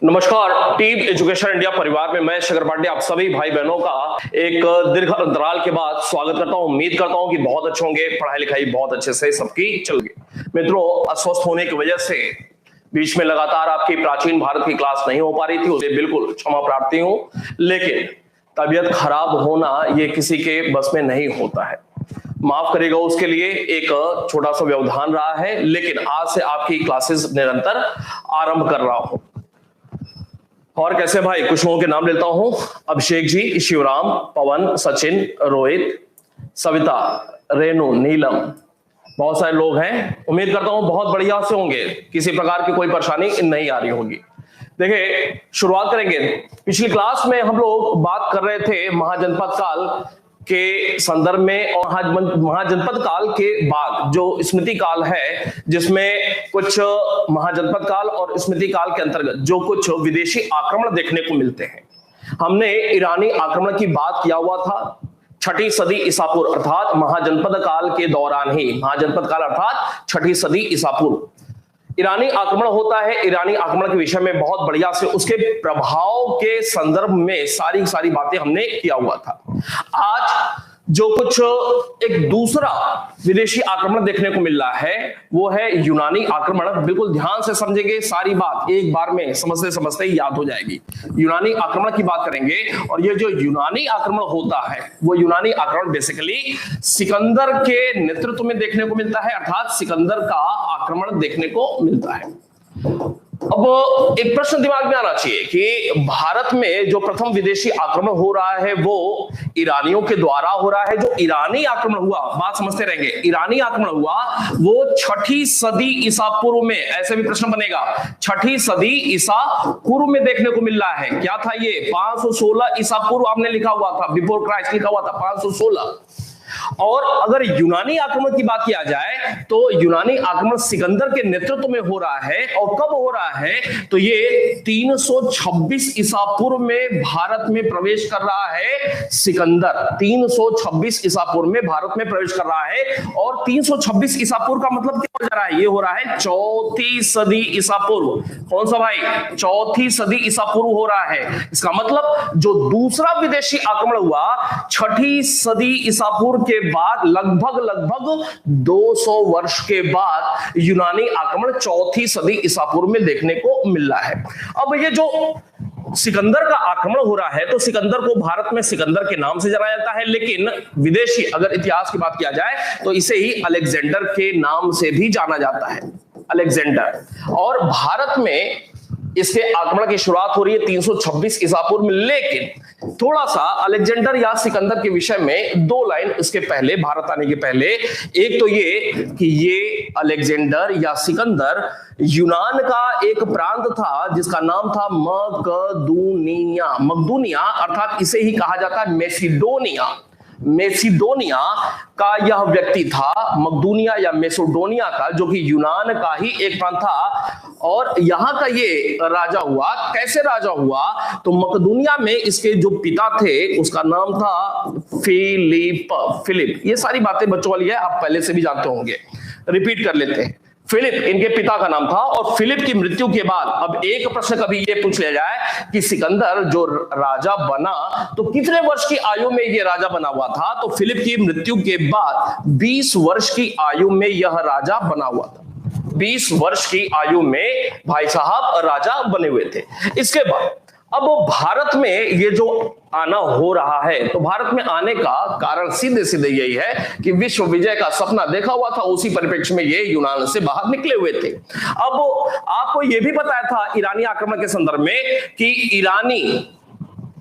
नमस्कार। Team education India परिवार में मैं शेखर पांडे आप सभी भाई बहनों का एक दीर्घ अंतराल के बाद स्वागत करता हूं। उम्मीद करता हूं कि बहुत अच्छे होंगे, पढ़ाई लिखाई बहुत अच्छे से सबकी चल गई। मित्रों, अस्वस्थ होने की वजह से बीच में लगातार आपकी प्राचीन भारत की क्लास नहीं हो पा रही थी, उसे बिल्कुल क्षमा प्रार्थी हूं, लेकिन तबीयत खराब होना ये किसी के बस में नहीं होता है। माफ करेगा उसके लिए, एक छोटा सा व्यवधान रहा है, लेकिन आज से आपकी क्लासेस निरंतर आरंभ कर रहा हूं। और कैसे भाई, कुछ लोगों के नाम लेता हूं। अभिषेक जी, शिवराम, पवन, सचिन, रोहित, सविता, रेणु, नीलम, बहुत सारे लोग हैं। उम्मीद करता हूं बहुत बढ़िया से होंगे, किसी प्रकार की कोई परेशानी नहीं आ रही होगी। देखिए, शुरुआत करेंगे। पिछली क्लास में हम लोग बात कर रहे थे महाजनपद काल के संदर्भ में, और महाजनपद काल के बाद जो स्मृति काल है, जिसमें कुछ महाजनपद काल और स्मृति काल के अंतर्गत जो कुछ विदेशी आक्रमण देखने को मिलते हैं। हमने ईरानी आक्रमण की बात किया हुआ था। 6ठी सदी ईसा पूर्व अर्थात महाजनपद काल के दौरान ही, महाजनपद काल अर्थात 6ठी सदी ईसा पूर्व ईरानी आक्रमण होता है। ईरानी आक्रमण के विषय में बहुत बढ़िया से उसके प्रभाव के संदर्भ में सारी बातें हमने किया हुआ था। आज जो कुछ एक दूसरा विदेशी आक्रमण देखने को मिल रहा है वो है यूनानी आक्रमण। बिल्कुल ध्यान से समझेंगे, सारी बात एक बार में समझते समझते ही याद हो जाएगी। यूनानी आक्रमण की बात करेंगे, और ये जो यूनानी आक्रमण होता है वो यूनानी आक्रमण बेसिकली सिकंदर के नेतृत्व में देखने को मिलता है, अर्थात सिकंदर का आक्रमण देखने को मिलता है। अब एक प्रश्न दिमाग में आना चाहिए कि भारत में जो प्रथम विदेशी आक्रमण हो रहा है वो ईरानियों के द्वारा हो रहा है। जो ईरानी आक्रमण हुआ, बात समझते रहेंगे, ईरानी आक्रमण हुआ वो 6ठी सदी ईसा पूर्व में, ऐसे भी प्रश्न बनेगा, 6ठी सदी ईसा पूर्व में देखने को मिल रहा है। क्या था ये? 516 ईसा पूर्व आपने लिखा हुआ था, बिफोर क्राइस्ट लिखा हुआ था 516। और अगर यूनानी आक्रमण की बात किया जाए तो यूनानी आक्रमण सिकंदर के नेतृत्व में हो रहा है। और कब हो रहा है? तो ये 326 ईसा पूर्व में भारत में प्रवेश कर रहा है सिकंदर। 326 ईसा पूर्व में भारत में प्रवेश कर रहा है। और 326 ईसा पूर्व का मतलब क्या हो जा रहा है? ये हो रहा है 4थी सदी ईसा पूर्व। कौन सा भाई? 4थी सदी ईसा पूर्व हो रहा है। इसका मतलब जो दूसरा विदेशी आक्रमण हुआ 6ठी सदी ईसा पूर्व के बाद, लगभग 200 वर्ष के बाद यूनानी आक्रमण 4थी सदी ईसा पूर्व में देखने को मिल रहा है। अब ये जो सिकंदर का आक्रमण हो रहा है तो सिकंदर को भारत में सिकंदर के नाम से जाना जाता है, लेकिन विदेशी अगर इतिहास की बात किया जाए तो इसे ही अलेक्जेंडर के नाम से भी जाना जाता है, अलेक्जेंडर। और भारत में इसके आक्रमण की शुरुआत हो रही है 326 ईसा पूर्व में। लेकिन थोड़ा सा अलेक्जेंडर या सिकंदर के विषय में 2 लाइन इसके पहले, भारत आने के पहले। एक तो ये कि ये अलेक्जेंडर या सिकंदर यूनान का एक प्रांत था जिसका नाम था मकदूनिया। मकदूनिया अर्थात इसे ही कहा जाता है मेसिडोनिया। मेसिडोनिया का यह व्यक्ति था, मकदूनिया या मेसिडोनिया का, जो कि यूनान का ही एक प्रांत था। और यहां का ये राजा हुआ। कैसे राजा हुआ? तो मकदूनिया में इसके जो पिता थे उसका नाम था फिलिप। ये सारी बातें बच्चों वाली है, आप पहले से भी जानते होंगे, रिपीट कर लेते हैं। फिलिप इनके पिता का नाम था। और फिलिप की मृत्यु के बाद अब एक प्रश्न कभी ये पूछ लिया जाए कि सिकंदर जो राजा बना तो कितने वर्ष की आयु में ये राजा बना हुआ था? तो फिलिप की मृत्यु के बाद 20 वर्ष की आयु में यह राजा बना हुआ था। 20 वर्ष की आयु में भाई साहब राजा बने हुए थे। इसके बाद अब भारत में ये जो आना हो रहा है, तो भारत में आने का कारण सीधे सीधे यही है कि विश्व विजय का सपना देखा हुआ था, उसी परिप्रेक्ष्य में ये यूनान से बाहर निकले हुए थे। अब आपको ये भी बताया था ईरानी आक्रमण के संदर्भ में कि ईरानी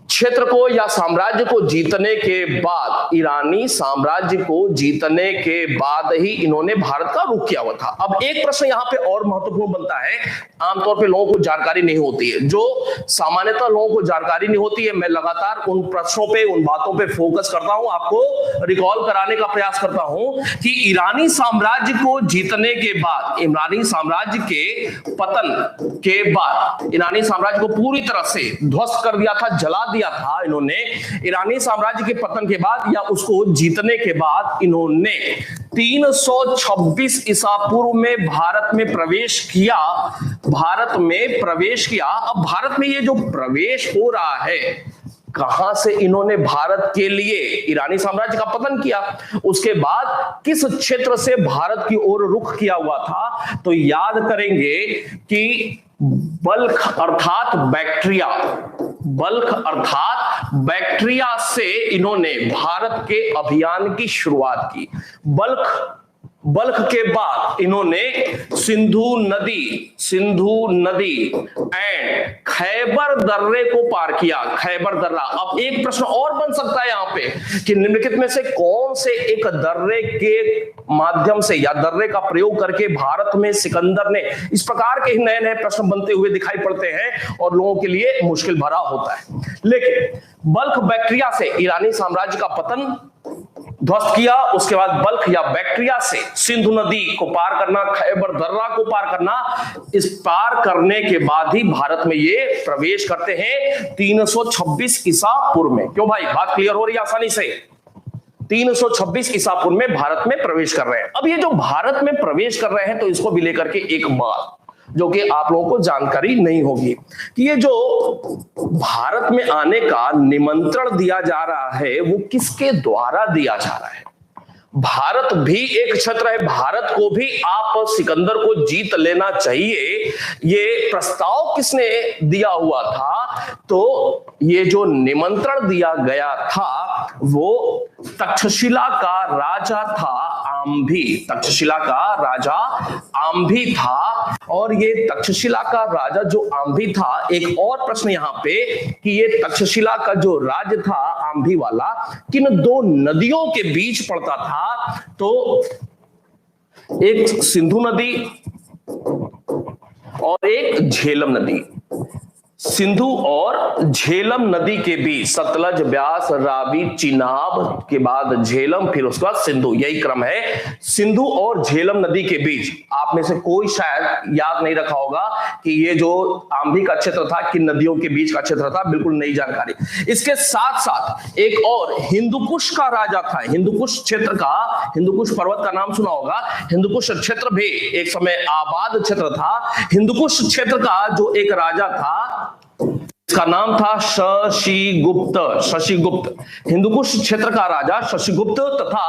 क्षेत्र को या साम्राज्य को जीतने के बाद, ईरानी साम्राज्य को जीतने के बाद ही इन्होंने भारत का रुख किया हुआ था। अब एक प्रश्न यहां पे और महत्वपूर्ण बनता है, आमतौर पे लोगों को जानकारी नहीं होती है, जो सामान्यतः लोगों को जानकारी नहीं होती है। मैं लगातार उन प्रश्नों पे, उन बातों पे फोकस करता हूं, आपको रिकॉल कराने का प्रयास करता हूं कि ईरानी साम्राज्य को जीतने के बाद, ईरानी साम्राज्य के पतन के बाद, ईरानी साम्राज्य को पूरी तरह से ध्वस्त कर दिया था, जला दिया था इन्होंने। ईरानी साम्राज्य के पतन के बाद या उसको जीतने के बाद इन्होंने 326 ईसा पूर्व में भारत में प्रवेश किया। अब भारत में ये जो प्रवेश हो रहा है, कहां से इन्होंने भारत के लिए ईरानी साम्राज्य का पतन किया, उसके बाद किस क्षेत्र से भारत की ओर रुख किया हुआ था, तो याद करेंगे कि बल्ख अर्थात बैक्ट्रिया से इन्होंने भारत के अभियान की शुरुआत की। बल्ख के बाद इन्होंने सिंधु नदी एंड खैबर दर्रे को पार किया। खैबर दर्रा। अब एक प्रश्न और बन सकता है यहां पे कि निम्नलिखित में से कौन से एक दर्रे के माध्यम से या दर्रे का प्रयोग करके भारत में सिकंदर ने, इस प्रकार के नए नए प्रश्न बनते हुए दिखाई पड़ते हैं और लोगों के लिए मुश्किल भरा होता है। लेकिन बल्ख बैक्ट्रिया से ईरानी साम्राज्य का पतन ध्वस्त किया, उसके बाद बल्ख या बैक्ट्रिया से सिंधु नदी को पार करना, खैबर दर्रा को पार करना, इस पार करने के बाद ही भारत में ये प्रवेश करते हैं 326 ईसा पूर्व में। क्यों भाई, बात क्लियर हो रही है आसानी से? 326 ईसा पूर्व में भारत में प्रवेश कर रहे हैं। अब ये जो भारत में प्रवेश कर रहे हैं, तो इसको भी लेकर के एक बात जो कि आप लोगों को जानकारी नहीं होगी कि ये जो भारत में आने का निमंत्रण दिया जा रहा है, वो किसके द्वारा दिया जा रहा है। भारत भी एक क्षेत्र है, भारत को भी आप सिकंदर को जीत लेना चाहिए, ये प्रस्ताव किसने दिया हुआ था? तो ये जो निमंत्रण दिया गया था वो तक्षशिला का राजा था आम्भी। तक्षशिला का राजा आम्भी था। और ये तक्षशिला का राजा जो आम्भी था, एक और प्रश्न यहां पे कि ये तक्षशिला का जो राज्य था आम्भी वाला, किन दो नदियों के बीच पड़ता था? तो एक सिंधु नदी और एक झेलम नदी। सिंधु और झेलम नदी के बीच, सतलज, ब्यास, रावी, चिनाब के बाद झेलम, फिर उसके बाद सिंधु, यही क्रम है। सिंधु और झेलम नदी के बीच आप में से कोई शायद याद नहीं रखा होगा कि ये जो आम्भी का क्षेत्र था किन नदियों के बीच का क्षेत्र था, बिल्कुल नई जानकारी। इसके साथ साथ एक और हिंदुकुश का राजा था। हिंदुकुश क्षेत्र का, हिंदुकुश पर्वत का नाम सुना होगा, हिंदुकुश क्षेत्र भी एक समय आबाद क्षेत्र था। हिंदुकुश क्षेत्र का जो एक राजा था, इसका नाम था शशिगुप्त। हिंदुकुश क्षेत्र का राजा शशिगुप्त तथा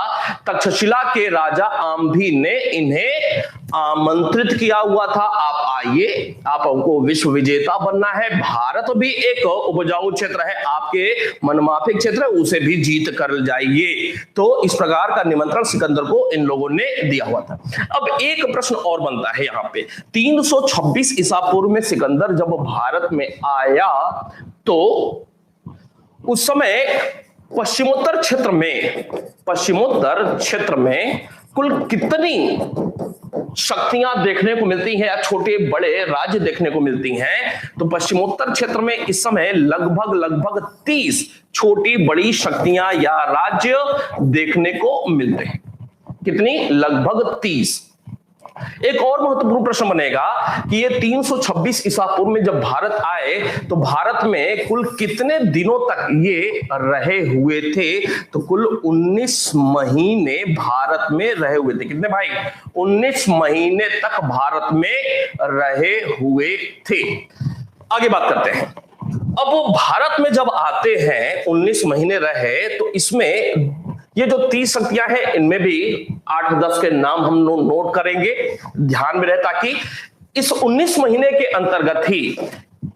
तक्षशिला के राजा आम्भी ने इन्हें आमंत्रित किया हुआ था, आप आइए, आपको विश्व विजेता बनना है। भारत भी एक उपजाऊ क्षेत्र है, आपके मनमाफिक क्षेत्र है, उसे भी जीत कर जाइए। तो इस प्रकार का निमंत्रण सिकंदर को इन लोगों ने दिया हुआ था। अब एक प्रश्न और बनता है यहां पे, 326 ईसा पूर्व में सिकंदर जब भारत में आया तो उस समय पश्चिमोत्तर क्षेत्र में कुल कितनी शक्तियां देखने को मिलती हैं या छोटे बड़े राज्य देखने को मिलती हैं? तो पश्चिमोत्तर क्षेत्र में इस समय लगभग 30 छोटी बड़ी शक्तियां या राज्य देखने को मिलते हैं। कितनी? लगभग 30। एक और महत्वपूर्ण प्रश्न बनेगा कि ये 326 ईसा पूर्व में जब भारत आए तो भारत में कुल कितने दिनों तक ये रहे हुए थे? तो कुल 19 महीने भारत में रहे हुए थे। कितने भाई? 19 महीने तक भारत में रहे हुए थे। आगे बात करते हैं। अब वो भारत में जब आते हैं, 19 महीने रहे, तो इसमें ये जो 30 शक्तियां हैं, इनमें भी 8-10 के नाम हम नोट करेंगे, ध्यान में रहे, ताकि इस 19 महीने के अंतर्गत ही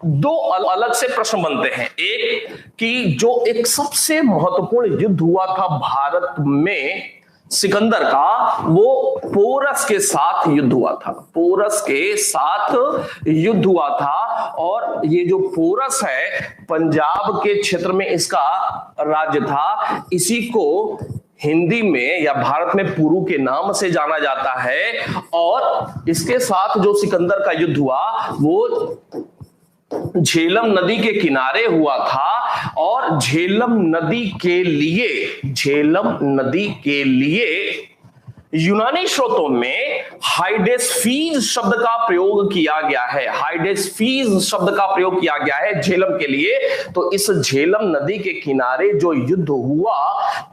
दो अलग से प्रश्न बनते हैं। एक कि जो एक सबसे महत्वपूर्ण युद्ध हुआ था भारत में सिकंदर का, वो पोरस के साथ युद्ध हुआ था। पोरस के साथ युद्ध हुआ था। और ये जो पोरस है, पंजाब के क्षेत्र में इसका राज्य था। इसी को हिंदी में या भारत में पुरु के नाम से जाना जाता है। और इसके साथ जो सिकंदर का युद्ध हुआ वो झेलम नदी के किनारे हुआ था। और झेलम नदी के लिए यूनानी स्रोतों में हाइडेस्फीज शब्द का प्रयोग किया गया है। हाइडेस्फीज शब्द का प्रयोग किया गया है झेलम के लिए। तो इस झेलम नदी के किनारे जो युद्ध हुआ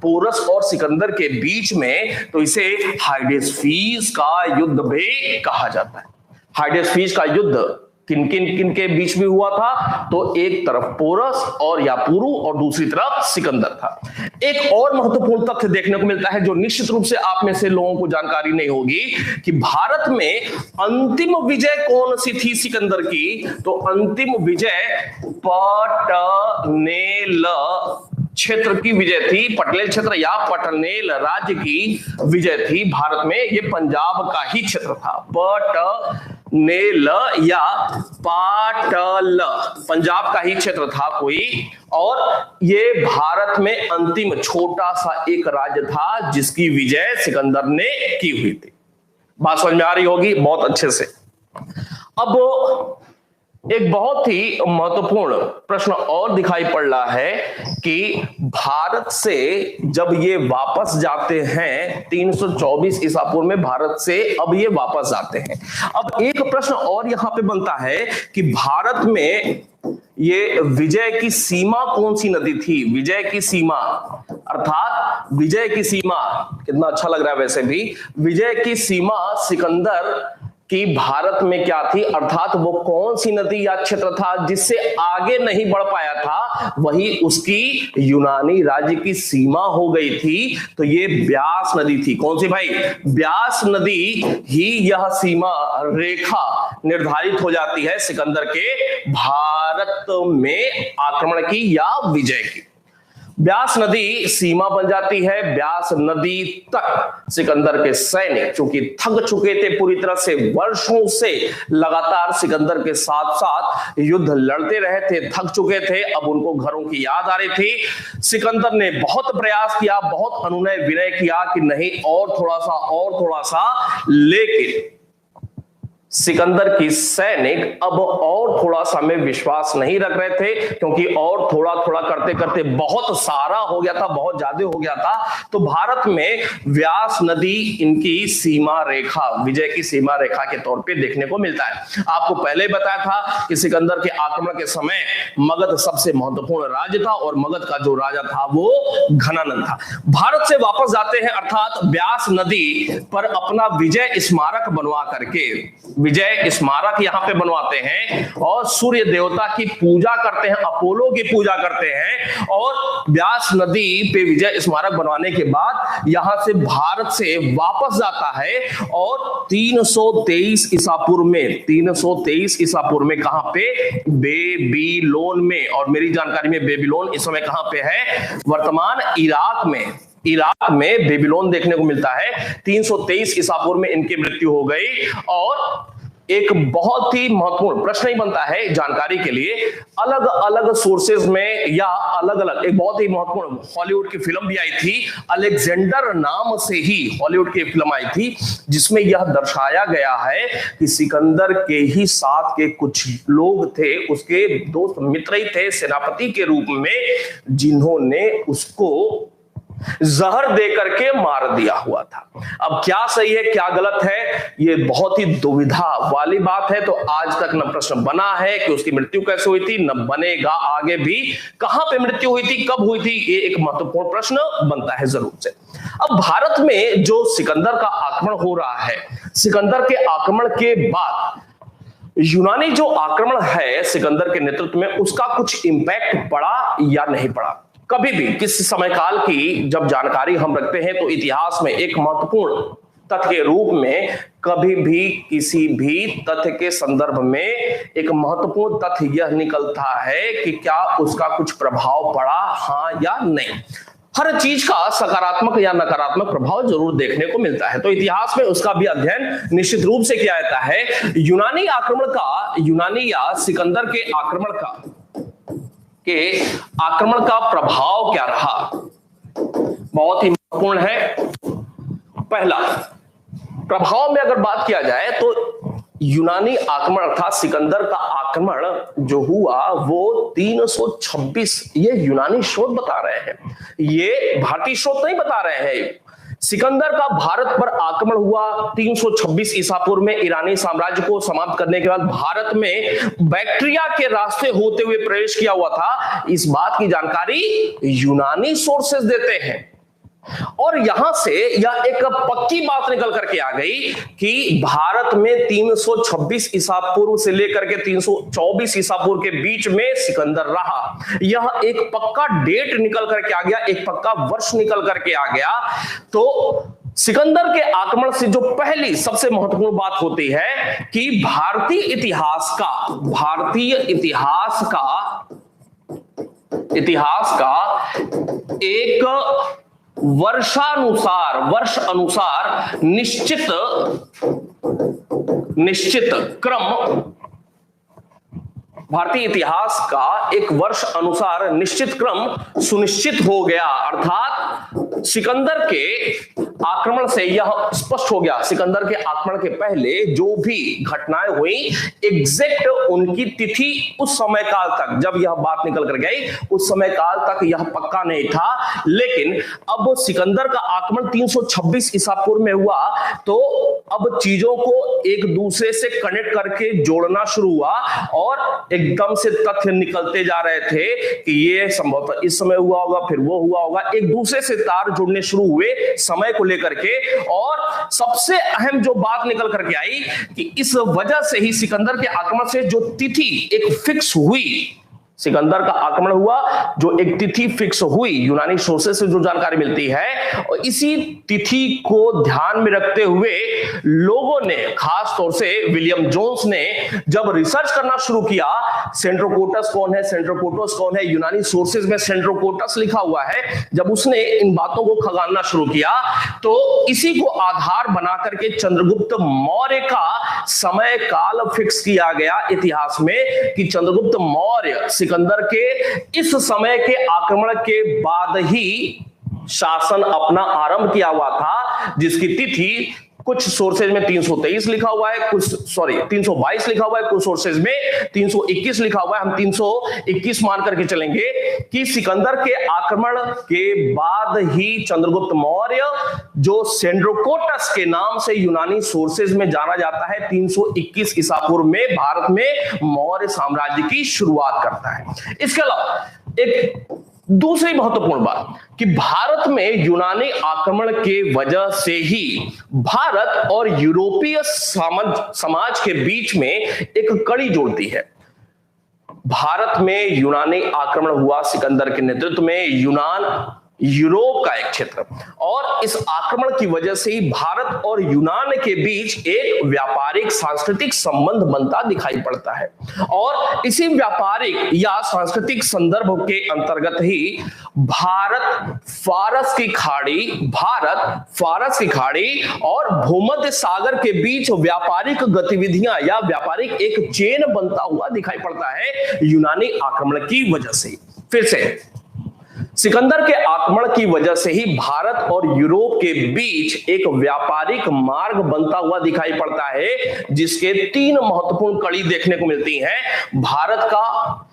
पोरस और सिकंदर के बीच में, तो इसे हाइडेस्फीज का युद्ध भी कहा जाता है। हाइडेस्फीज का युद्ध किन किन के बीच में हुआ था? तो एक तरफ पोरस और यापुरु और दूसरी तरफ सिकंदर था। एक और महत्वपूर्ण तथ्य देखने को मिलता है जो निश्चित रूप से आप में से लोगों को जानकारी नहीं होगी कि भारत में अंतिम विजय कौन सी थी सिकंदर की? तो अंतिम विजय पटनेल क्षेत्र की विजय थी। पटनेल क्षेत्र या पटनेल राज्य की विजय थी भारत में। यह पंजाब का ही क्षेत्र था। पटनेल या पाटल पंजाब का ही क्षेत्र था कोई, और ये भारत में अंतिम छोटा सा एक राज्य था जिसकी विजय सिकंदर ने की हुई थी। बात समझ में आ रही होगी बहुत अच्छे से। अब एक बहुत ही महत्वपूर्ण प्रश्न और दिखाई पड़ रहा है कि भारत से जब ये वापस जाते हैं 324 ईसा पूर्व में, भारत से अब ये वापस जाते हैं। अब एक प्रश्न और यहां पे बनता है कि भारत में ये विजय की सीमा कौन सी नदी थी? विजय की सीमा अर्थात विजय की सीमा, कितना अच्छा लग रहा है वैसे भी, विजय की सीमा सिकंदर कि भारत में क्या थी, अर्थात वो कौन सी नदी या क्षेत्र था जिससे आगे नहीं बढ़ पाया था, वही उसकी यूनानी राज्य की सीमा हो गई थी। तो ये ब्यास नदी थी। कौन सी भाई? ब्यास नदी ही यह सीमा रेखा निर्धारित हो जाती है सिकंदर के भारत में आक्रमण की या विजय की। ब्यास नदी सीमा बन जाती है। ब्यास नदी तक सिकंदर के सैनिक चूंकि थक चुके थे पूरी तरह से, वर्षों से लगातार सिकंदर के साथ साथ युद्ध लड़ते रहे थे, थक चुके थे, अब उनको घरों की याद आ रही थी। सिकंदर ने बहुत प्रयास किया, बहुत अनुनय विनय किया कि नहीं और थोड़ा सा, लेकिन सिकंदर की सैनिक अब और थोड़ा सा में विश्वास नहीं रख रहे थे, क्योंकि और थोड़ा थोड़ा करते करते बहुत सारा हो गया था, बहुत ज्यादा हो गया था। तो भारत में व्यास नदी इनकी सीमा रेखा, विजय की सीमा रेखा के तौर पे देखने को मिलता है। आपको पहले ही बताया था कि सिकंदर के आक्रमण के समय मगध सबसे महत्वपूर्ण राज्य था और मगध का जो राजा था वो घनानंद था। भारत से वापस जाते हैं अर्थात व्यास नदी पर अपना विजय स्मारक बनवा करके, विजय स्मारक यहां पे बनवाते हैं और सूर्य देवता की पूजा करते हैं, अपोलो की पूजा करते हैं। और व्यास नदी पे विजय स्मारक बनवाने के बाद यहां से भारत से वापस जाता है और 323 ईसा पूर्व में, 323 ईसा पूर्व में कहां पे? बेबीलोन में। और मेरी जानकारी में बेबीलोन इस समय कहां पे है? वर्तमान इराक में। इराक में बेबीलोन देखने को मिलता है। 323 ईसा पूर्व में इनकी मृत्यु हो गई। और एक बहुत ही महत्वपूर्ण प्रश्न ही बनता है जानकारी के लिए, अलग अलग सोर्सेज में या अलग अलग, एक बहुत ही महत्वपूर्ण हॉलीवुड की फिल्म भी आई थी, अलेक्जेंडर नाम से ही हॉलीवुड की फिल्म आई थी, जिसमें यह दर्शाया गया है कि सिकंदर के ही साथ के कुछ लोग थे, उसके दोस्त मित्र ही थे सेनापति के रूप में, जिन्होंने उसको जहर दे करके मार दिया हुआ था। अब क्या सही है क्या गलत है, ये बहुत ही दुविधा वाली बात है। तो आज तक न प्रश्न बना है कि उसकी मृत्यु कैसे हुई थी, न बनेगा आगे भी कहां पे मृत्यु हुई थी, कब हुई थी, ये एक महत्वपूर्ण प्रश्न बनता है जरूर से। अब भारत में जो सिकंदर का आक्रमण हो रहा है, सिकंदर के आक्रमण के बाद यूनानी जो आक्रमण है सिकंदर के नेतृत्व में, उसका कुछ इंपैक्ट पड़ा या नहीं पड़ा? कभी भी किस समय काल की जब जानकारी हम रखते हैं तो इतिहास में एक महत्वपूर्ण तथ्य के रूप में कभी भी किसी भी तथ्य के संदर्भ में एक महत्वपूर्ण तथ्य यह निकलता है कि क्या उसका कुछ प्रभाव पड़ा, हां या नहीं। हर चीज का सकारात्मक या नकारात्मक प्रभाव जरूर देखने को मिलता है। तो इतिहास में उसका भी अध्ययन निश्चित रूप से किया जाता है। यूनानी आक्रमण का, यूनानी या सिकंदर के आक्रमण का प्रभाव क्या रहा, बहुत ही महत्वपूर्ण है। पहला प्रभाव में अगर बात किया जाए तो यूनानी आक्रमण अर्थात सिकंदर का आक्रमण जो हुआ वो 326, ये यूनानी स्रोत बता रहे हैं, ये भारतीय स्रोत नहीं बता रहे हैं। सिकंदर का भारत पर आक्रमण हुआ 326 ईसा पूर्व में। ईरानी साम्राज्य को समाप्त करने के बाद भारत में बैक्ट्रिया के रास्ते होते हुए प्रवेश किया हुआ था, इस बात की जानकारी यूनानी सोर्सेस देते हैं। और यहां से यह एक पक्की बात निकल करके आ गई कि भारत में 326 ईसा पूर्व से लेकर के 324 ईसा पूर्व के बीच में सिकंदर रहा। यह एक पक्का डेट निकल करके आ गया, एक पक्का वर्ष निकल करके आ गया। तो सिकंदर के आक्रमण से जो पहली सबसे महत्वपूर्ण बात होती है कि भारतीय इतिहास का एक वर्ष अनुसार निश्चित क्रम, भारतीय इतिहास का एक वर्ष अनुसार निश्चित क्रम सुनिश्चित हो गया। अर्थात सिकंदर के आक्रमण से यह स्पष्ट हो गया, सिकंदर के आक्रमण के पहले जो भी घटनाएं हुई एग्जैक्ट उनकी तिथि उस समय काल तक, जब यह बात निकल कर गई उस समय काल तक यह पक्का नहीं था। लेकिन अब सिकंदर का आक्रमण 326 ईसा पूर्व में हुआ तो अब चीजों को एक दूसरे से कनेक्ट करके जोड़ना शुरू हुआ और एकदम से तथ्य निकलते जा रहे थे कि ये संभवतः इस समय हुआ होगा, फिर वो हुआ होगा, एक दूसरे से तार जुड़ने शुरू हुए समय को लेकर के। और सबसे अहम जो बात निकल करके आई कि इस वजह से ही सिकंदर के आक्रमण से जो तिथि एक फिक्स हुई, सिकंदर का आक्रमण हुआ जो एक तिथि फिक्स हुई, यूनानी सोर्सेस से जो जानकारी मिलती है, और इसी तिथि को ध्यान में रखते हुए लोगों ने, खास तौर से विलियम जोन्स ने जब रिसर्च करना शुरू किया, सेंट्रोकोटस कौन है, सेंट्रोकोटस कौन है, यूनानी सोर्सेस में सेंट्रोकोटस लिखा हुआ है, जब उसने इन बातों को खंगालना शुरू किया तो इसी को आधार बना करके चंद्रगुप्त मौर्य का समय काल फिक्स किया गया इतिहास में कि चंद्रगुप्त मौर्य सिकंदर के इस समय के आक्रमण के बाद ही शासन अपना आरंभ किया हुआ था, जिसकी तिथि कुछ सोर्सेज में 323 लिखा हुआ है, 322 लिखा हुआ है, कुछ सोर्सेज में 321 लिखा हुआ है। हम 321 मान करके चलेंगे कि सिकंदर के आक्रमण के बाद ही चंद्रगुप्त मौर्य, जो सेंड्रोकोटस के नाम से यूनानी सोर्सेज में जाना जाता है, 321 ईसा पूर्व में भारत में मौर्य साम्राज्य की शुरुआत करता है। इसके अलावा एक दूसरी महत्वपूर्ण बात कि भारत में यूनानी आक्रमण के वजह से ही भारत और यूरोपीय समाज के बीच में एक कड़ी जुड़ती है। भारत में यूनानी आक्रमण हुआ सिकंदर के नेतृत्व में, यूरोप का एक क्षेत्र, और इस आक्रमण की वजह से ही भारत और यूनान के बीच एक व्यापारिक सांस्कृतिक संबंध बनता दिखाई पड़ता है। और इसी व्यापारिक या सांस्कृतिक संदर्भ के अंतर्गत ही भारत फारस की खाड़ी और भूमध्य सागर के बीच व्यापारिक गतिविधियां या व्यापारिक एक चेन बनता हुआ दिखाई पड़ता है यूनानी आक्रमण की वजह से। फिर से सिकंदर के आक्रमण की वजह से ही भारत और यूरोप के बीच एक व्यापारिक मार्ग बनता हुआ दिखाई पड़ता है, जिसके 3 महत्वपूर्ण कड़ी देखने को मिलती हैं। भारत का,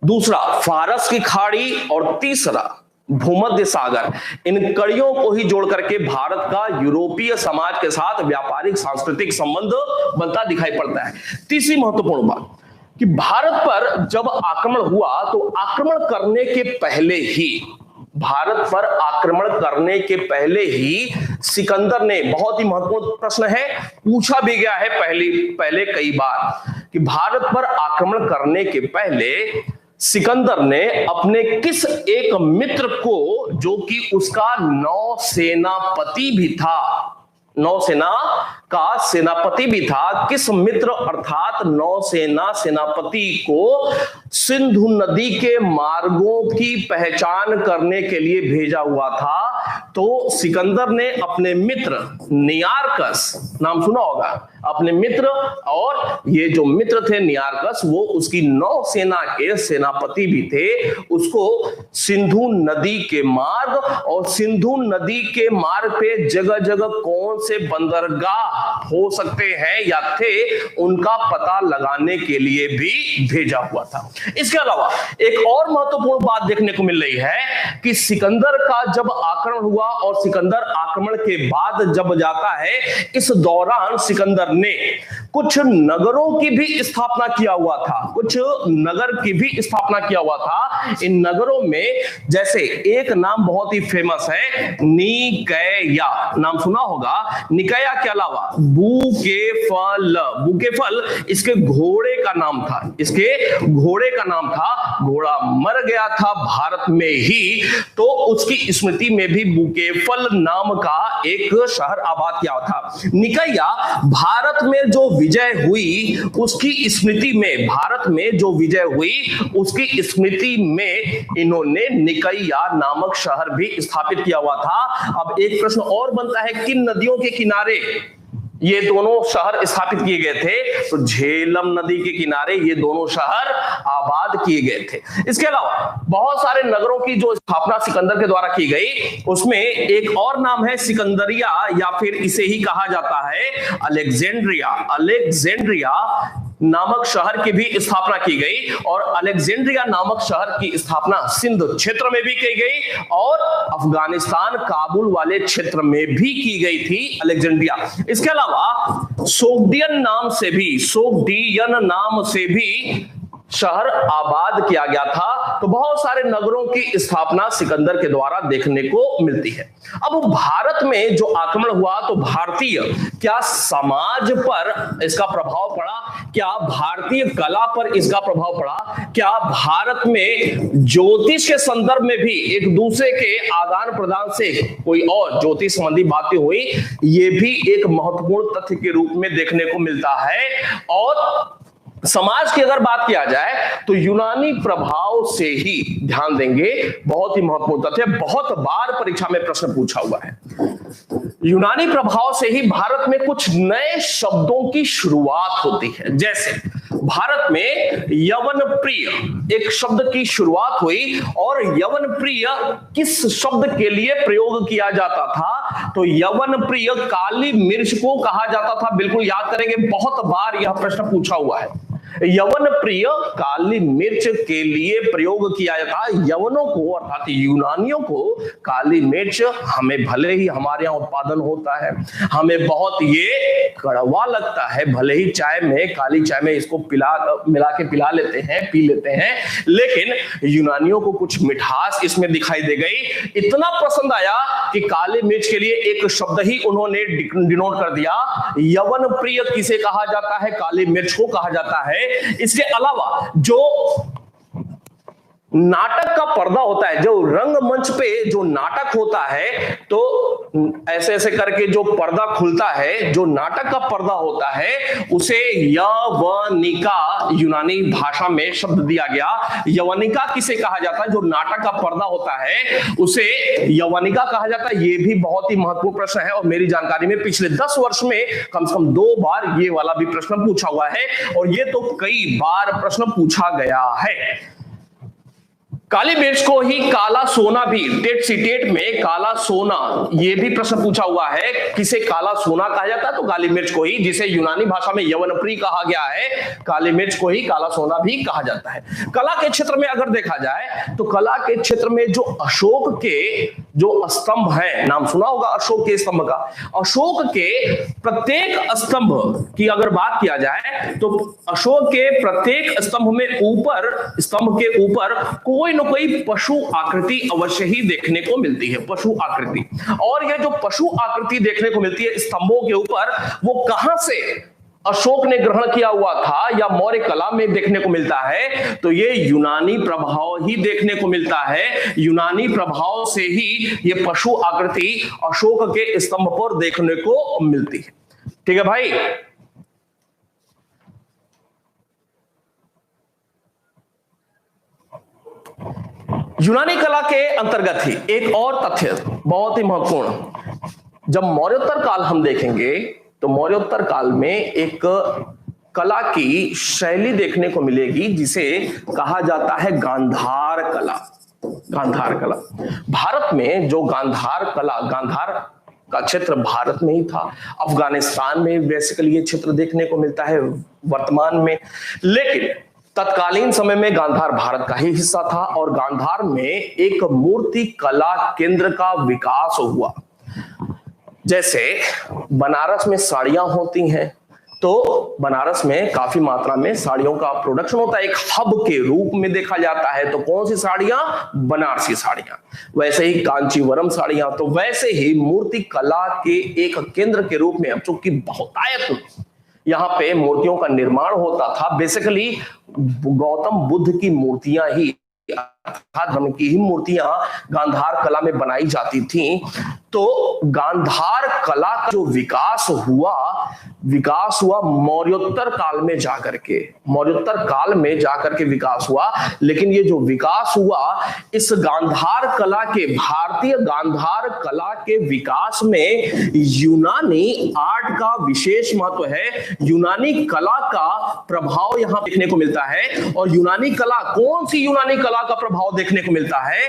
दूसरा फारस की खाड़ी और तीसरा भूमध्य सागर। इन कड़ियों को ही जोड़ करके भारत का यूरोपीय समाज के साथ व्यापारिक सांस्कृतिक संबंध बनता दिखाई पड़ता है। तीसरी महत्वपूर्ण बात कि भारत पर जब आक्रमण हुआ तो आक्रमण करने के पहले ही सिकंदर ने, बहुत ही महत्वपूर्ण प्रश्न है, पूछा भी गया है पहले कई बार कि भारत पर आक्रमण करने के पहले सिकंदर ने अपने किस एक मित्र को, जो कि उसका नौसेना का सेनापति भी था, किस मित्र अर्थात नौसेना सेनापति को सिंधु नदी के मार्गों की पहचान करने के लिए भेजा हुआ था। तो सिकंदर ने अपने मित्र नियारकस, नाम सुना होगा, अपने मित्र, और ये जो मित्र थे नियारकस, वो उसकी नौसेना के सेनापति भी थे। उसको सिंधु नदी के मार्ग, और सिंधु नदी के मार्ग पे जगह जगह कौन से बंदरगाह हो सकते हैं या थे, उनका पता लगाने के लिए भी भेजा हुआ था। इसके अलावा एक और महत्वपूर्ण बात देखने को मिल रही है कि सिकंदर का जब आक्रमण हुआ और सिकंदर आक्रमण के बाद जब जाता है, इस दौरान सिकंदर ने कुछ नगरों की भी स्थापना किया हुआ था, कुछ नगर की भी स्थापना किया हुआ था। इन नगरों में जैसे एक नाम बहुत ही फेमस है, निकैया, नाम सुना होगा। निकैया के अलावा बुकेफल, बुकेफल इसके घोड़े का नाम था, इसके घोड़े का नाम था। घोड़ा मर गया था भारत में ही, तो उसकी स्मृति में भी बुकेफल नाम का एक शहर आबाद किया था। निकैया भारत में जो विजय हुई उसकी स्मृति में, भारत में जो विजय हुई उसकी स्मृति में इन्होंने निकैया नामक शहर भी स्थापित किया हुआ था। अब एक प्रश्न और बनता है, किन नदियों के किनारे ये दोनों शहर स्थापित किए गए थे? तो झेलम नदी के किनारे ये दोनों शहर आबाद किए गए थे। इसके अलावा बहुत सारे नगरों की जो स्थापना सिकंदर के द्वारा की गई, उसमें एक और नाम है सिकंदरिया, या फिर इसे ही कहा जाता है अलेक्जेंड्रिया। अलेक्जेंड्रिया नामक शहर की भी स्थापना की गई, और अलेक्जेंड्रिया नामक शहर की स्थापना सिंध क्षेत्र में भी की गई और अफगानिस्तान काबुल वाले क्षेत्र में भी की गई थी अलेक्जेंड्रिया। इसके अलावा सोग्डियन नाम से भी, सोग्डियन नाम से भी शहर आबाद किया गया था। तो बहुत सारे नगरों की स्थापना सिकंदर के द्वारा देखने को मिलती है। अब भारत में जो आक्रमण हुआ, तो भारतीय क्या समाज पर इसका प्रभाव पड़ा? क्या भारतीय कला पर इसका प्रभाव पड़ा? क्या भारत में ज्योतिष के संदर्भ में भी एक दूसरे के आदान प्रदान से कोई और ज्योतिष संबंधी बातें हुई? ये भी एक महत्वपूर्ण तथ्य के रूप में देखने को मिलता है। और समाज की अगर बात किया जाए तो यूनानी प्रभाव से ही ध्यान देंगे, बहुत ही महत्वपूर्ण तथ्य, बहुत बार परीक्षा में प्रश्न पूछा हुआ है। यूनानी प्रभाव से ही भारत में कुछ नए शब्दों की शुरुआत होती है। जैसे भारत में यवन प्रिय एक शब्द की शुरुआत हुई, और यवन प्रिय किस शब्द के लिए प्रयोग किया जाता था? तो यवन प्रिय काली मिर्च को कहा जाता था। बिल्कुल याद करेंगे, बहुत बार यह प्रश्न पूछा हुआ है। यवन प्रिय काली मिर्च के लिए प्रयोग किया जाता है। यवनों को अर्थात यूनानियों को काली मिर्च, हमें भले ही हमारे यहाँ उत्पादन होता है, हमें बहुत ये कड़वा लगता है, भले ही चाय में, काली चाय में इसको मिला के पिला लेते हैं, पी लेते हैं, लेकिन यूनानियों को कुछ मिठास इसमें दिखाई दे गई। इतना पसंद आया कि काली मिर्च के लिए एक शब्द ही उन्होंने डिनोट कर दिया। यवन प्रिय किसे कहा जाता है? काली मिर्च को कहा जाता है। इसके अलावा जो नाटक का पर्दा होता है, जो रंगमंच पे जो नाटक होता है, तो ऐसे ऐसे करके जो पर्दा खुलता है, जो नाटक का पर्दा होता है, उसे यवनिका यूनानी भाषा में शब्द दिया गया। यवनिका किसे कहा जाता है? जो नाटक का पर्दा होता है उसे यवनिका कहा जाता है। यह भी बहुत ही महत्वपूर्ण प्रश्न है, और मेरी जानकारी में पिछले 10 वर्ष में कम से कम 2 बार ये वाला भी प्रश्न पूछा हुआ है, और ये तो कई बार प्रश्न पूछा गया है। काली मिर्च को ही काला सोना भी, टेट सीटेट में काला सोना, यह भी प्रश्न पूछा हुआ है, किसे काला सोना कहा जाता है? तो काली मिर्च को ही, जिसे यूनानी भाषा में यवनप्री कहा गया है, काली मिर्च को ही काला सोना भी कहा जाता है। कला के क्षेत्र में अगर देखा जाए तो कला के क्षेत्र में जो अशोक के जो स्तंभ है, नाम सुना होगा अशोक के स्तंभ का। अशोक के प्रत्येक स्तंभ की अगर बात किया जाए तो अशोक के प्रत्येक स्तंभ में ऊपर, स्तंभ के ऊपर कोई कोई पशु आकृति अवश्य ही देखने को मिलती है, पशु आकृति। और यह जो पशु आकृति देखने को मिलती है स्तंभों के ऊपर, वो कहां से अशोक ने ग्रहण किया हुआ था या मौर्य कला में देखने को मिलता है? तो ये यूनानी प्रभाव ही देखने को मिलता है। यूनानी प्रभाव से ही ये पशु आकृति अशोक के स्तंभ पर देखने को मिलती है। ठीक है भाई। यूनानी कला के अंतर्गत ही एक और तथ्य बहुत ही महत्वपूर्ण, जब मौर्योत्तर काल हम देखेंगे तो मौर्योत्तर काल में एक कला की शैली देखने को मिलेगी जिसे कहा जाता है गांधार कला। गांधार कला भारत में जो गांधार कला, गांधार का क्षेत्र भारत में ही था। अफगानिस्तान में बेसिकली ये क्षेत्र देखने को मिलता है वर्तमान में, लेकिन तत्कालीन समय में गांधार भारत का ही हिस्सा था और गांधार में एक मूर्ति कला केंद्र का विकास हुआ। जैसे बनारस में साड़ियां होती हैं तो बनारस में काफी मात्रा में साड़ियों का प्रोडक्शन होता है, एक हब के रूप में देखा जाता है। तो कौन सी साड़ियां? बनारसी साड़ियां। वैसे ही कांचीवरम साड़ियां, तो वैसे ही मूर्ति कला के एक केंद्र के रूप में, अब चूंकि बहुतायत यहाँ पे मूर्तियों का निर्माण होता था, बेसिकली गौतम बुद्ध की मूर्तियां ही, धर्म की ही मूर्तियां गांधार कला में बनाई जाती थीं। तो गांधार कला का जो विकास हुआ मौर्योत्तर काल में जाकर के, मौर्योत्तर काल में जाकर के विकास हुआ। लेकिन ये जो विकास हुआ इस गांधार कला के, भारतीय गांधार कला के विकास में यूनानी आर्ट का विशेष महत्व है। यूनानी कला का प्रभाव यहां देखने को मिलता है। और यूनानी कला, कौन सी यूनानी कला का प्रभाव देखने को मिलता है?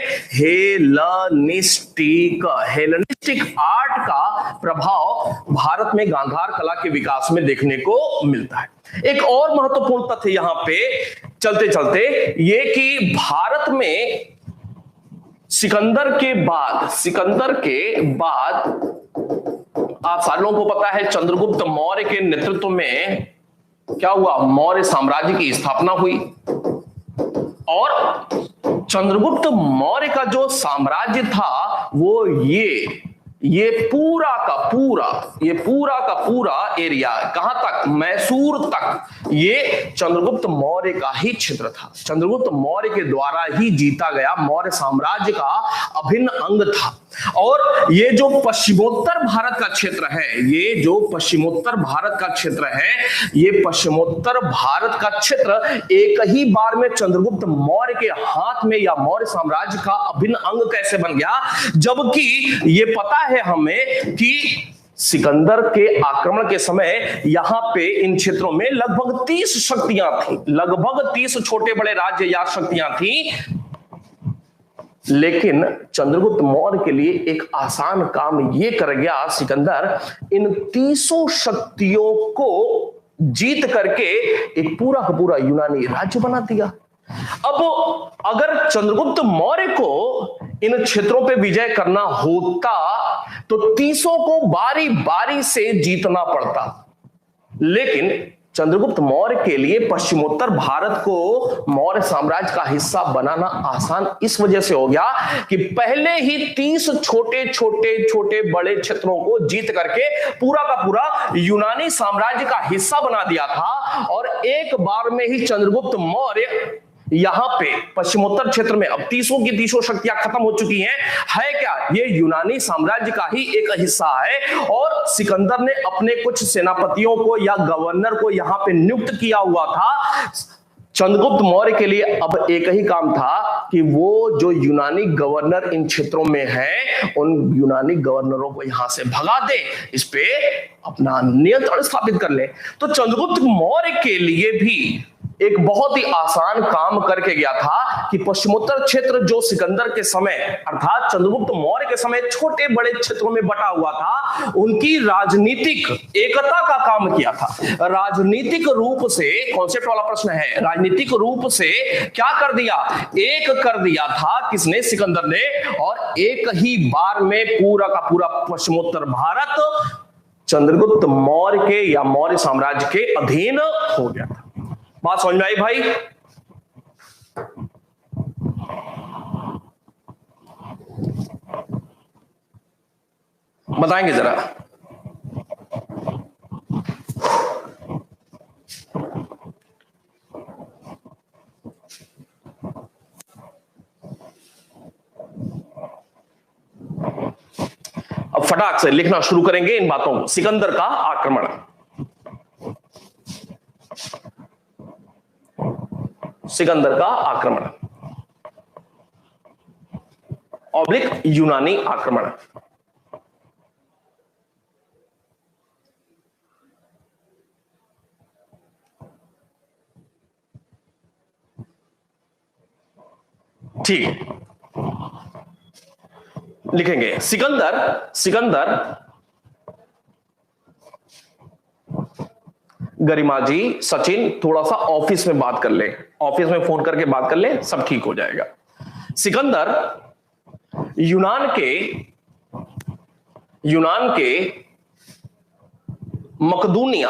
हेलेनिस्टिक आर्ट का प्रभाव भारत में गांधार कला के विकास में देखने को मिलता है। एक और महत्वपूर्ण तथ्य यहां पे चलते चलते ये कि भारत में सिकंदर के बाद आप सारे लोगों को पता है चंद्रगुप्त मौर्य के नेतृत्व में क्या हुआ? मौर्य साम्राज्य की स्थापना हुई। और चंद्रगुप्त मौर्य का जो साम्राज्य था वो ये पूरा का पूरा एरिया, कहां तक? मैसूर तक, ये चंद्रगुप्त मौर्य का ही क्षेत्र था। चंद्रगुप्त मौर्य के द्वारा ही जीता गया मौर्य साम्राज्य का अभिन्न अंग था। और ये जो पश्चिमोत्तर भारत का क्षेत्र है, ये पश्चिमोत्तर भारत का क्षेत्र एक ही बार में चंद्रगुप्त मौर्य के हाथ में या मौर्य साम्राज्य का अभिन्न अंग कैसे बन गया? जबकि ये पता है हमें कि सिकंदर के आक्रमण के समय यहां पे इन क्षेत्रों में लगभग 30 शक्तियां थी, लगभग 30 छोटे बड़े राज्य या शक्तियां थी। लेकिन चंद्रगुप्त मौर्य के लिए एक आसान काम ये कर गया सिकंदर, इन 30 शक्तियों को जीत करके एक पूरा का पूरा यूनानी राज्य बना दिया। अब अगर चंद्रगुप्त मौर्य को इन क्षेत्रों पे विजय करना होता तो 30 को बारी बारी से जीतना पड़ता। लेकिन चंद्रगुप्त मौर्य के लिए पश्चिमोत्तर भारत को मौर्य साम्राज्य का हिस्सा बनाना आसान इस वजह से हो गया कि पहले ही 30 छोटे बड़े क्षेत्रों को जीत करके पूरा का पूरा यूनानी साम्राज्य का हिस्सा बना दिया था। और एक बार में ही चंद्रगुप्त मौर्य यहां पे पश्चिमोत्तर क्षेत्र में, अब 30 की 30 शक्तियां खत्म हो चुकी हैं, है क्या? ये यूनानी साम्राज्य का ही एक हिस्सा है। और सिकंदर ने अपने कुछ सेनापतियों को या गवर्नर को यहां पे नियुक्त किया हुआ था। चंद्रगुप्त मौर्य के लिए अब एक ही काम था कि वो जो यूनानी गवर्नर इन क्षेत्रों में हैं, उन यूनानी गवर्नरों को यहां से भगा दे, इस पे अपना नियंत्रण स्थापित कर ले। तो चंद्रगुप्त मौर्य के लिए भी एक बहुत ही आसान काम करके गया था कि पश्चिमोत्तर क्षेत्र जो सिकंदर के समय अर्थात चंद्रगुप्त मौर्य के समय छोटे बड़े क्षेत्रों में बटा हुआ था, उनकी राजनीतिक एकता का काम किया था। राजनीतिक रूप से, कॉन्सेप्ट वाला प्रश्न है, राजनीतिक रूप से क्या कर दिया? एक कर दिया था किसने? सिकंदर ने। और एक ही बार में पूरा का पूरा पश्चिमोत्तर भारत चंद्रगुप्त मौर्य के या मौर्य साम्राज्य के अधीन हो गया था। बात समझ में आई भाई? बताएंगे जरा। अब फटाक से लिखना शुरू करेंगे इन बातों को। सिकंदर का आक्रमण, सिकंदर का आक्रमण ऑब्लिक यूनानी आक्रमण। ठीक है, लिखेंगे सिकंदर। सिकंदर गरिमा जी, सचिन थोड़ा सा ऑफिस में बात कर ले, ऑफिस में फोन करके बात कर ले, सब ठीक हो जाएगा। सिकंदर यूनान के मकदूनिया,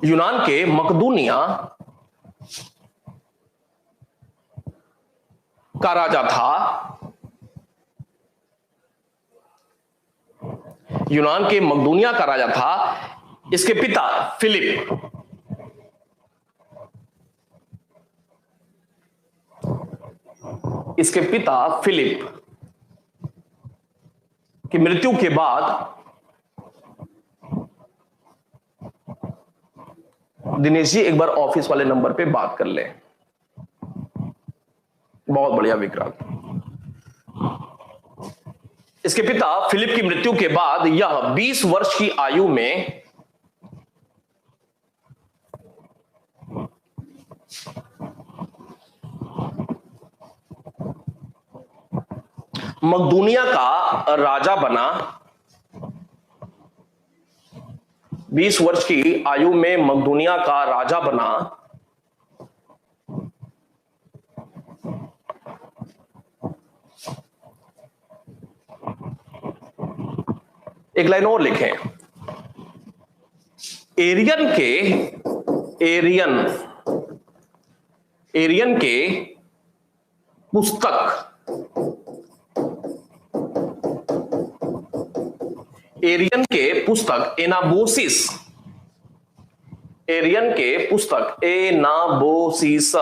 यूनान के मकदूनिया का राजा था। यूनान के मकदूनिया का राजा था। इसके पिता फिलिप। इसके पिता फिलिप की मृत्यु के बाद दिनेश जी एक बार ऑफिस वाले नंबर पे बात कर ले। बहुत बढ़िया विक्रांत। इसके पिता फिलिप की मृत्यु के बाद यह 20 वर्ष की आयु में मकदूनिया का राजा बना। 20 वर्ष की आयु में मकदूनिया का राजा बना। एक लाइन और लिखें, एरियन के पुस्तक, एरियन के पुस्तक एनाबोसिस, एरियन के पुस्तक एनाबोसिस,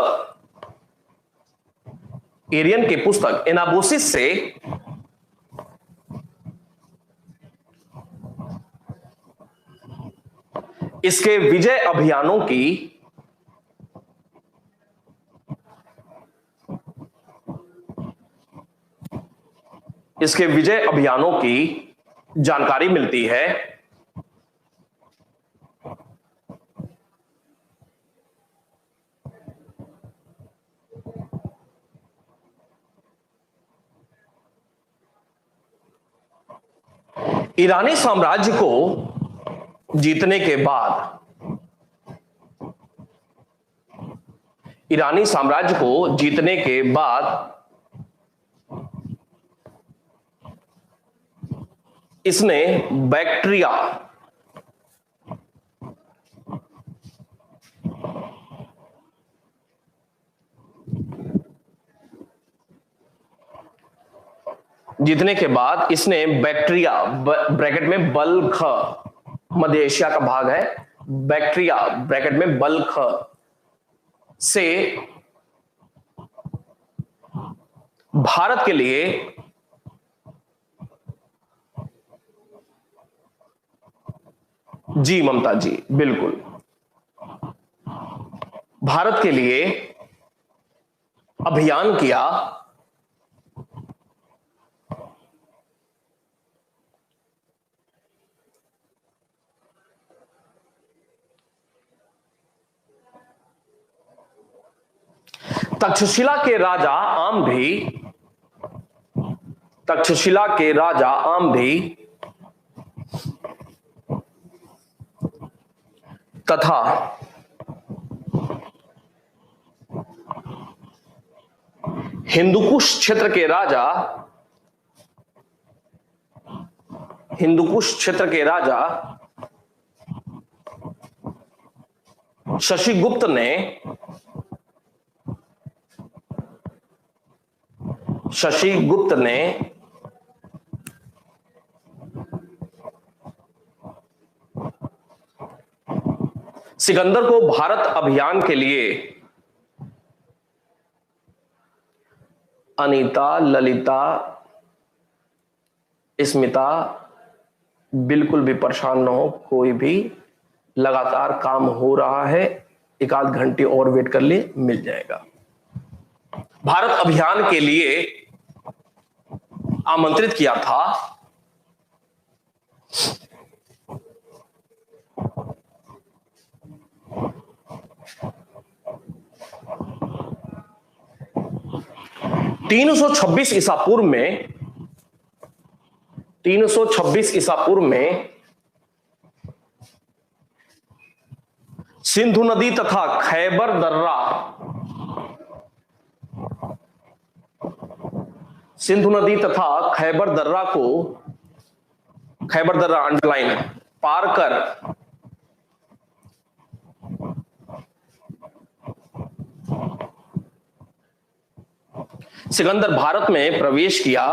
एरियन के पुस्तक एनाबोसिस से इसके विजय अभियानों की जानकारी मिलती है। ईरानी साम्राज्य को जीतने के बाद, ईरानी साम्राज्य को जीतने के बाद इसने बैक्ट्रिया, जीतने के बाद इसने बैक्ट्रिया, ब्रैकेट में बल्ख, मध्य एशिया का भाग है, बैक्ट्रिया ब्रैकेट में बल्ख से भारत के लिए जी ममता जी बिल्कुल, भारत के लिए अभियान किया। तक्षशिला के राजा आम भी, तक्षशिला के राजा आम भी तथा हिंदुकुश क्षेत्र के राजा, हिंदुकुश क्षेत्र के राजा शशिगुप्त ने सिकंदर को भारत अभियान के लिए, अनीता, ललिता, स्मिता बिल्कुल भी परेशान ना हो, कोई भी, लगातार काम हो रहा है, एक आध घंटे और वेट कर ले, मिल जाएगा। भारत अभियान के लिए आमंत्रित किया था 326 ईसा पूर्व में 326 ईसा पूर्व में सिंधु नदी तथा खैबर दर्रा अंडरलाइन पार कर सिकंदर भारत में प्रवेश किया।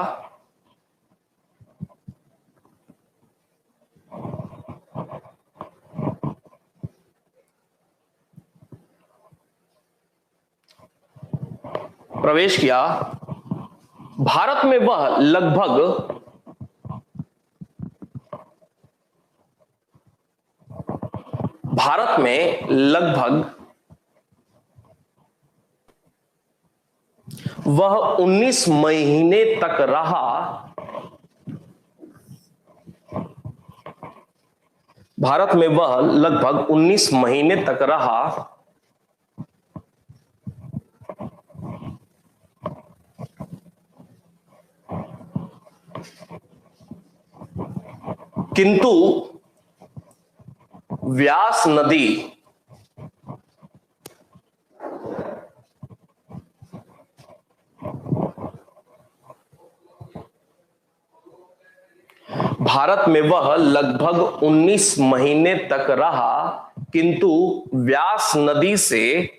भारत में वह लगभग 19 महीने तक रहा। भारत में वह लगभग 19 महीने तक रहा। किंतु व्यास नदी भारत में वह लगभग 19 महीने तक रहा, किंतु व्यास नदी से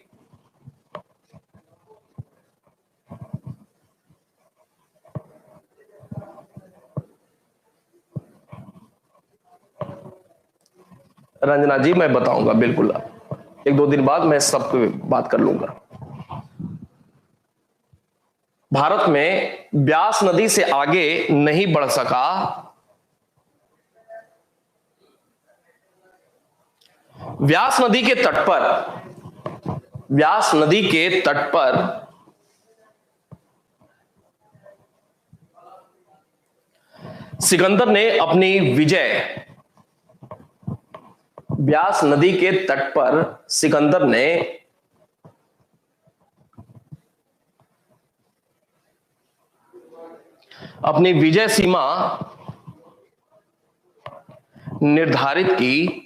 रंजना जी मैं बताऊंगा, बिल्कुल 1-2 दिन बाद मैं सबको बात कर लूंगा। भारत में व्यास नदी से आगे नहीं बढ़ सका। व्यास नदी के तट पर सिकंदर ने अपनी विजय व्यास नदी के तट पर सिकंदर ने अपनी विजय सीमा निर्धारित की।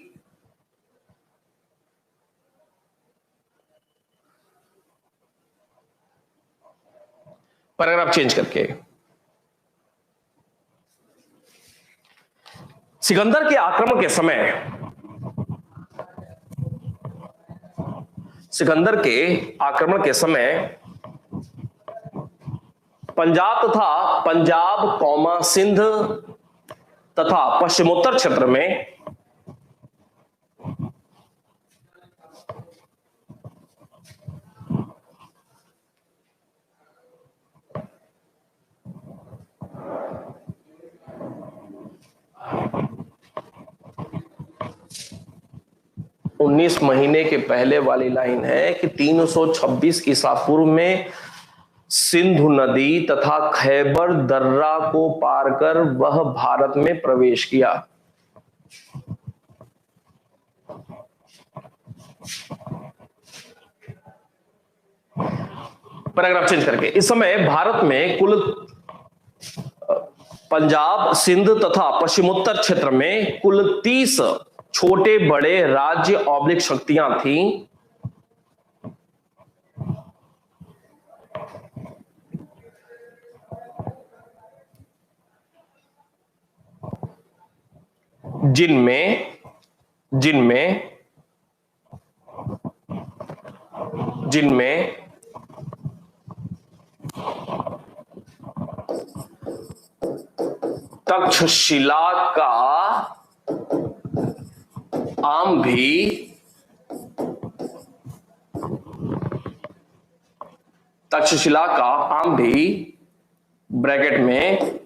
पैराग्राफ चेंज करके सिकंदर के आक्रमण के समय पंजाब, सिंध तथा पश्चिमोत्तर क्षेत्र में उन्नीस महीने के पहले वाली लाइन है कि 326 ईसा पूर्व में सिंधु नदी तथा खैबर दर्रा को पार कर वह भारत में प्रवेश किया। पैराग्राफ चेंज करके इस समय भारत में कुल पंजाब, सिंध तथा पश्चिमोत्तर क्षेत्र में कुल 30 छोटे बड़े राज्य ऑब्लिक शक्तियां थीं। जिनमें तक्षशिला का आम भी ब्रैकेट में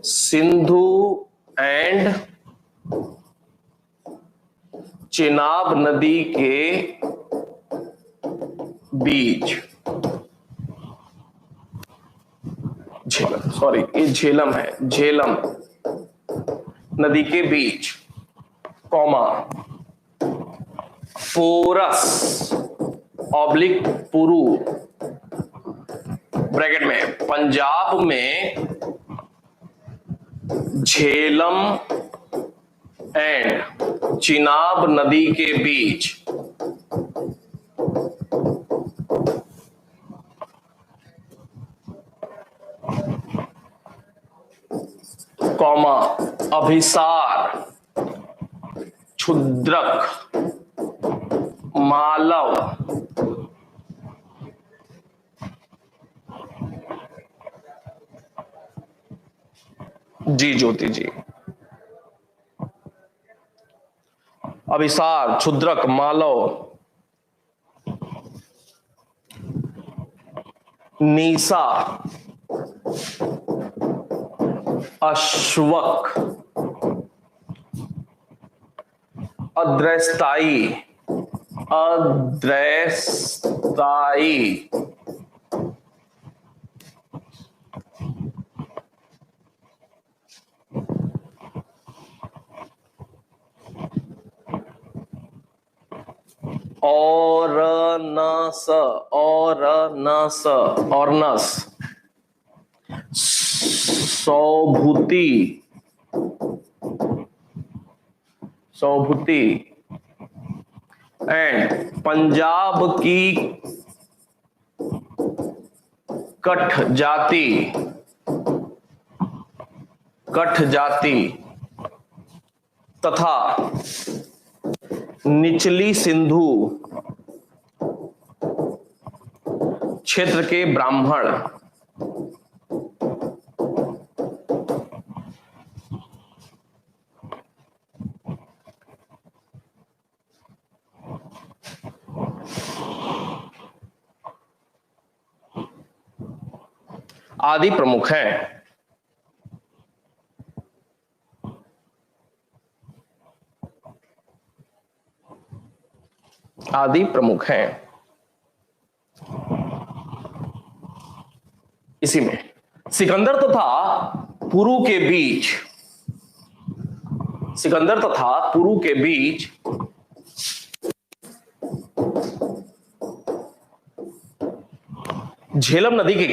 सिंधु एंड चेनाब नदी के बीच झेलम है, झेलम नदी के बीच comma Porus oblique Puru bracket में पंजाब में झेलम एंड चिनाब नदी के बीच कौमा अभिसार क्षुद्रक मालव जी ज्योति जी अभिसार क्षुद्रक मालव नीसा अश्वक अद्रैस्ताई औरनस सौभूति एंड पंजाब की कठ जाति तथा निचली सिंधु क्षेत्र के ब्राह्मण आदि प्रमुख हैं। आदि प्रमुख हैं। इसी में सिकंदर तथा पुरु के बीच झेलम नदी के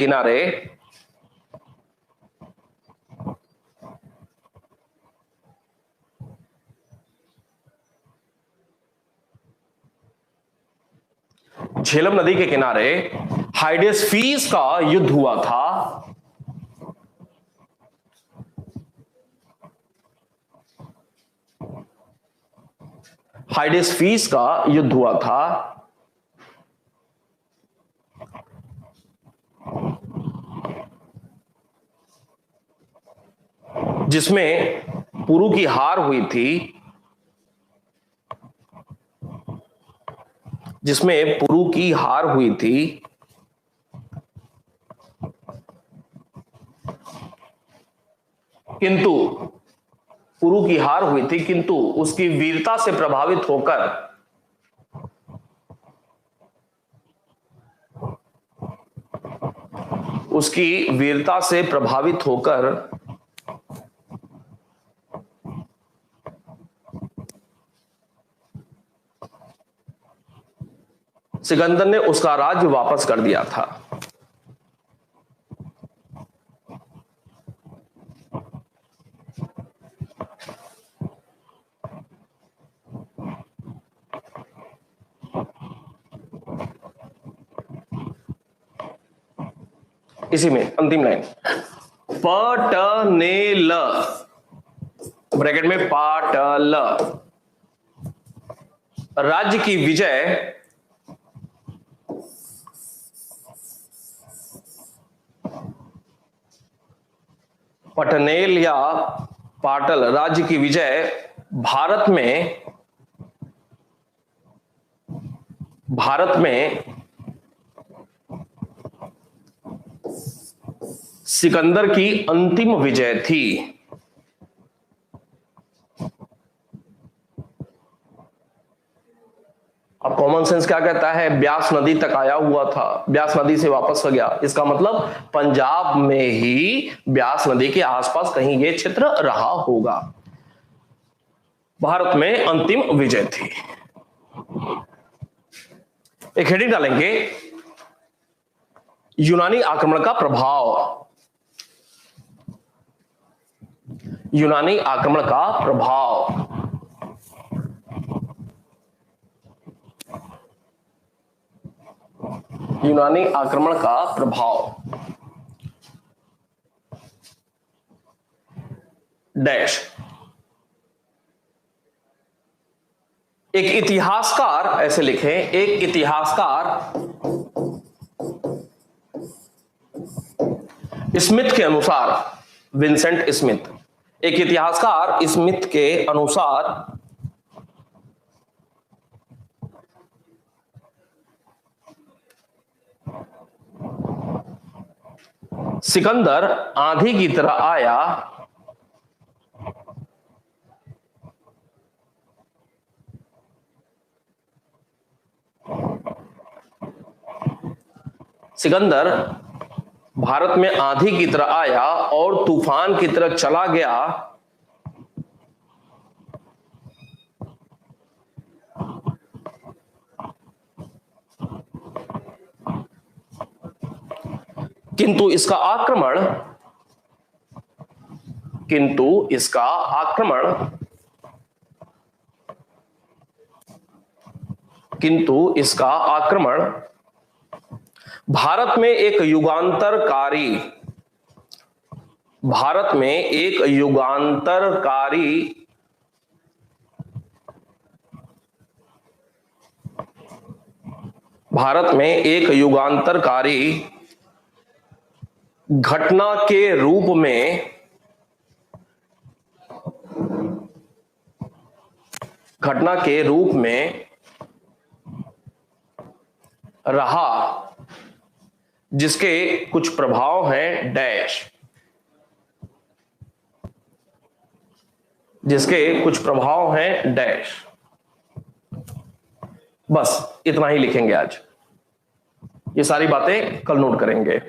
किनारे हाइडेस्फीस का युद्ध हुआ था। जिसमें पुरु की हार हुई थी। किंतु उसकी वीरता से प्रभावित होकर सिकंदर ने उसका राज्य वापस कर दिया था। इसी में अंतिम लाइन पटनेल ब्रैकेट में पाटल राज्य की विजय पटनेल या पाटल राज्य की विजय भारत में सिकंदर की अंतिम विजय थी। अब कॉमन सेंस क्या कहता है? ब्यास नदी तक आया हुआ था, ब्यास नदी से वापस हो गया। इसका मतलब पंजाब में ही ब्यास नदी के आसपास कहीं ये क्षेत्र रहा होगा। भारत में अंतिम विजय थी। एक हेडिंग डालेंगे यूनानी आक्रमण का प्रभाव, यूनानी आक्रमण का प्रभाव, यूनानी आक्रमण का प्रभाव डैश। एक इतिहासकार, ऐसे लिखें, एक इतिहासकार स्मिथ के अनुसार, विंसेंट स्मिथ, एक इतिहासकार स्मिथ के अनुसार सिकंदर आंधी की तरह आया, सिकंदर भारत में आंधी की तरह आया और तूफान की तरह चला गया, किंतु इसका आक्रमण, किंतु इसका आक्रमण, किंतु इसका आक्रमण भारत में एक युगांतरकारी, भारत में एक युगांतरकारी भारत में एक युगांतरकारी घटना के रूप में, घटना के रूप में रहा, जिसके कुछ प्रभाव हैं डैश, जिसके कुछ प्रभाव हैं डैश। बस इतना ही लिखेंगे आज, ये सारी बातें कल नोट करेंगे।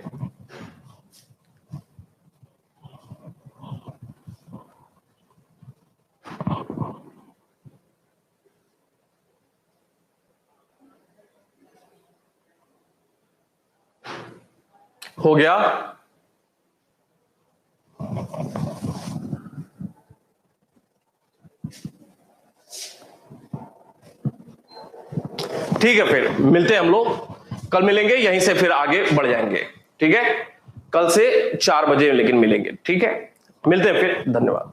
हो गया? ठीक है, फिर मिलते हैं हम लोग, कल मिलेंगे, यहीं से फिर आगे बढ़ जाएंगे। ठीक है, कल से 4 बजे लेकिन मिलेंगे। ठीक है, मिलते हैं फिर, धन्यवाद।